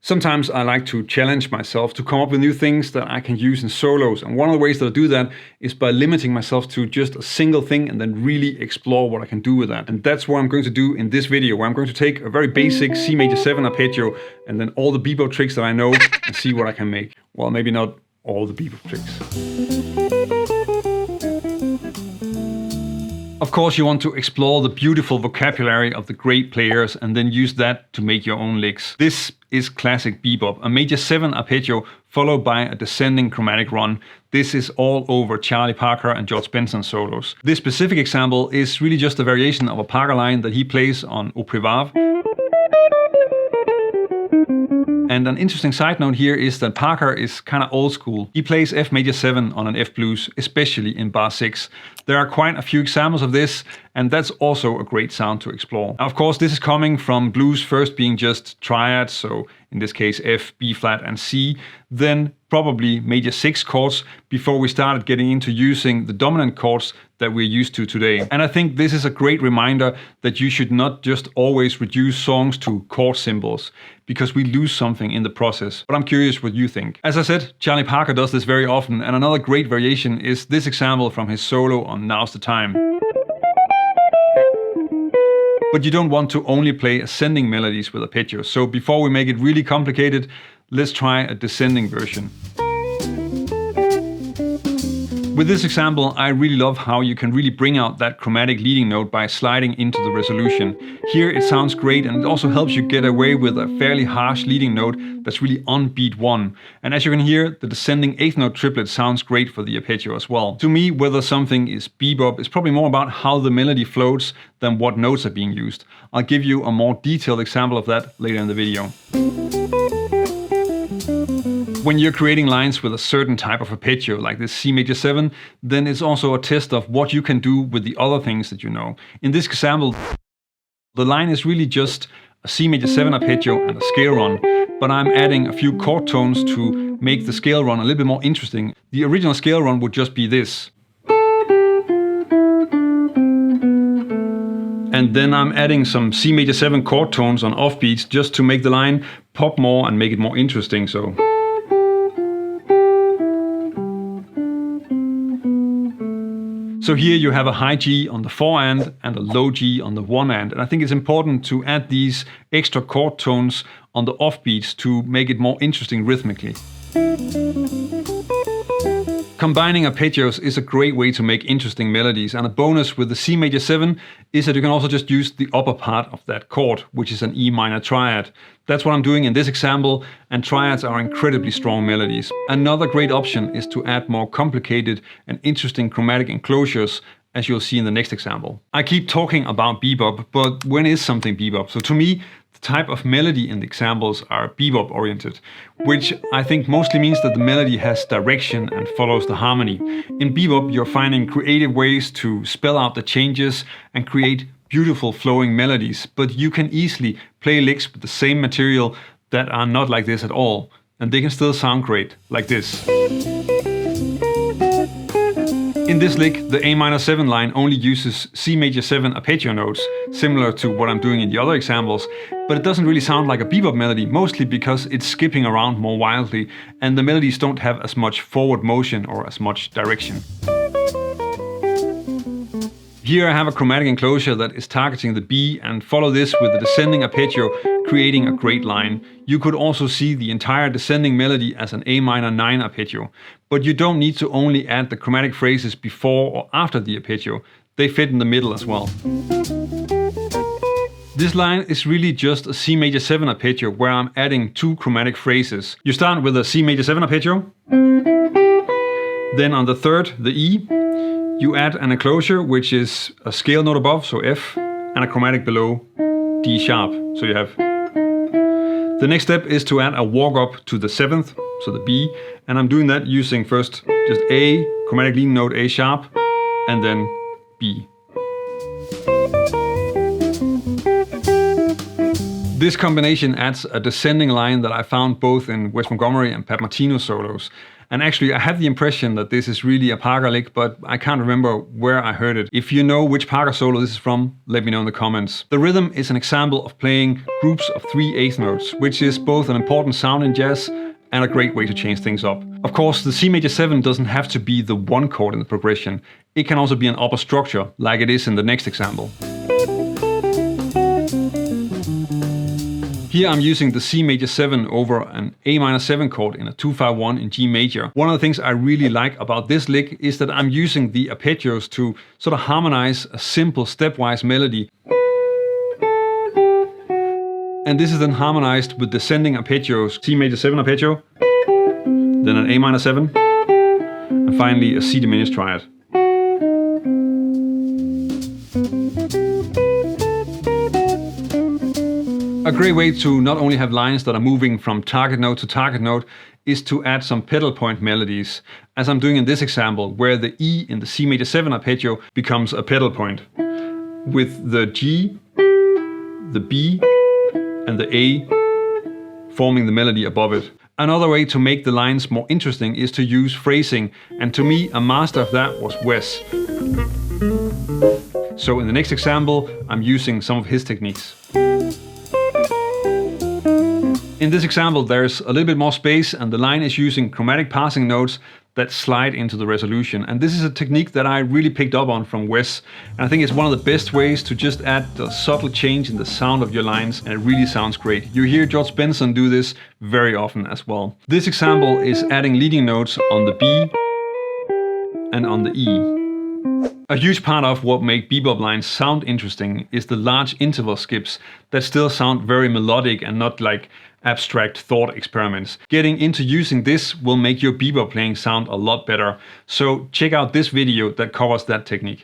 Sometimes I like to challenge myself to come up with new things that I can use in solos, and one of the ways that I do that is by limiting myself to just a single thing and then really explore what I can do with that. And that's what I'm going to do in this video, where I'm going to take a very basic C major 7 arpeggio and then all the bebop tricks that I know and see what I can make. Well, maybe not all the bebop tricks. Of course, you want to explore the beautiful vocabulary of the great players and then use that to make your own licks. This is classic bebop, a major 7 arpeggio followed by a descending chromatic run. This is all over Charlie Parker and George Benson solos. This specific example is really just a variation of a Parker line that he plays on Au Prévave. And an interesting side note here is that Parker is kind of old school. He plays F major 7 on an F blues, especially in bar 6. There are quite a few examples of this, and that's also a great sound to explore. Now, of course, this is coming from blues first being just triads, so in this case F, B flat and C, then probably major 6 chords before we started getting into using the dominant chords that we're used to today. And I think this is a great reminder that you should not just always reduce songs to chord symbols, because we lose something in the process. But I'm curious what you think. As I said, Charlie Parker does this very often, and another great variation is this example from his solo on Now's the Time. But you don't want to only play ascending melodies with arpeggios, so before we make it really complicated, let's try a descending version. With this example, I really love how you can really bring out that chromatic leading note by sliding into the resolution. Here it sounds great, and it also helps you get away with a fairly harsh leading note that's really on beat 1. And as you can hear, the descending 8th note triplet sounds great for the arpeggio as well. To me, whether something is bebop is probably more about how the melody floats than what notes are being used. I'll give you a more detailed example of that later in the video. When you're creating lines with a certain type of arpeggio, like this C major 7, then it's also a test of what you can do with the other things that you know. In this example, the line is really just a C major 7 arpeggio and a scale run, but I'm adding a few chord tones to make the scale run a little bit more interesting. The original scale run would just be this. And then I'm adding some C major 7 chord tones on offbeats just to make the line pop more and make it more interesting. So here you have a high G on the 4 end and a low G on the 1 end. And I think it's important to add these extra chord tones on the offbeats to make it more interesting rhythmically. Combining arpeggios is a great way to make interesting melodies, and a bonus with the C major 7 is that you can also just use the upper part of that chord, which is an E minor triad. That's what I'm doing in this example, and triads are incredibly strong melodies. Another great option is to add more complicated and interesting chromatic enclosures, as you'll see in the next example. I keep talking about bebop, but when is something bebop? So to me, the type of melody in the examples are bebop oriented, which I think mostly means that the melody has direction and follows the harmony. In bebop, you're finding creative ways to spell out the changes and create beautiful flowing melodies, but you can easily play licks with the same material that are not like this at all, and they can still sound great, like this. In this lick, the A minor 7 line only uses C major 7 arpeggio notes, similar to what I'm doing in the other examples, but it doesn't really sound like a bebop melody, mostly because it's skipping around more wildly, and the melodies don't have as much forward motion or as much direction. Here I have a chromatic enclosure that is targeting the B, and follow this with the descending arpeggio, creating a great line. You could also see the entire descending melody as an A minor 9 arpeggio, but you don't need to only add the chromatic phrases before or after the arpeggio. They fit in the middle as well. This line is really just a C major 7 arpeggio where I'm adding 2 chromatic phrases. You start with a C major 7 arpeggio, then on the 3rd, the E, you add an enclosure, which is a scale note above, so F, and a chromatic below, D sharp, so you have. The next step is to add a walk up to the 7th, so the B, and I'm doing that using first just A, chromatic leading note A sharp, and then B. This combination adds a descending line that I found both in Wes Montgomery and Pat Martino solos. And actually I have the impression that this is really a Parker lick, but I can't remember where I heard it. If you know which Parker solo this is from, let me know in the comments. The rhythm is an example of playing groups of 3 eighth notes, which is both an important sound in jazz and a great way to change things up. Of course, the C major 7 doesn't have to be the one chord in the progression. It can also be an upper structure, like it is in the next example. Here I'm using the C major 7 over an A minor 7 chord in a 2-5-1 in G major. One of the things I really like about this lick is that I'm using the arpeggios to sort of harmonize a simple stepwise melody. And this is then harmonized with descending arpeggios, C major 7 arpeggio, then an A minor 7, and finally a C diminished triad. A great way to not only have lines that are moving from target note to target note is to add some pedal point melodies, as I'm doing in this example, where the E in the C major 7 arpeggio becomes a pedal point, with the G, the B, and the A forming the melody above it. Another way to make the lines more interesting is to use phrasing, and to me a master of that was Wes. So in the next example I'm using some of his techniques. In this example there's a little bit more space and the line is using chromatic passing notes that slide into the resolution. And this is a technique that I really picked up on from Wes. And I think it's one of the best ways to just add the subtle change in the sound of your lines, and it really sounds great. You hear George Benson do this very often as well. This example is adding leading notes on the B and on the E. A huge part of what make bebop lines sound interesting is the large interval skips that still sound very melodic and not like abstract thought experiments. Getting into using this will make your bebop playing sound a lot better, so check out this video that covers that technique.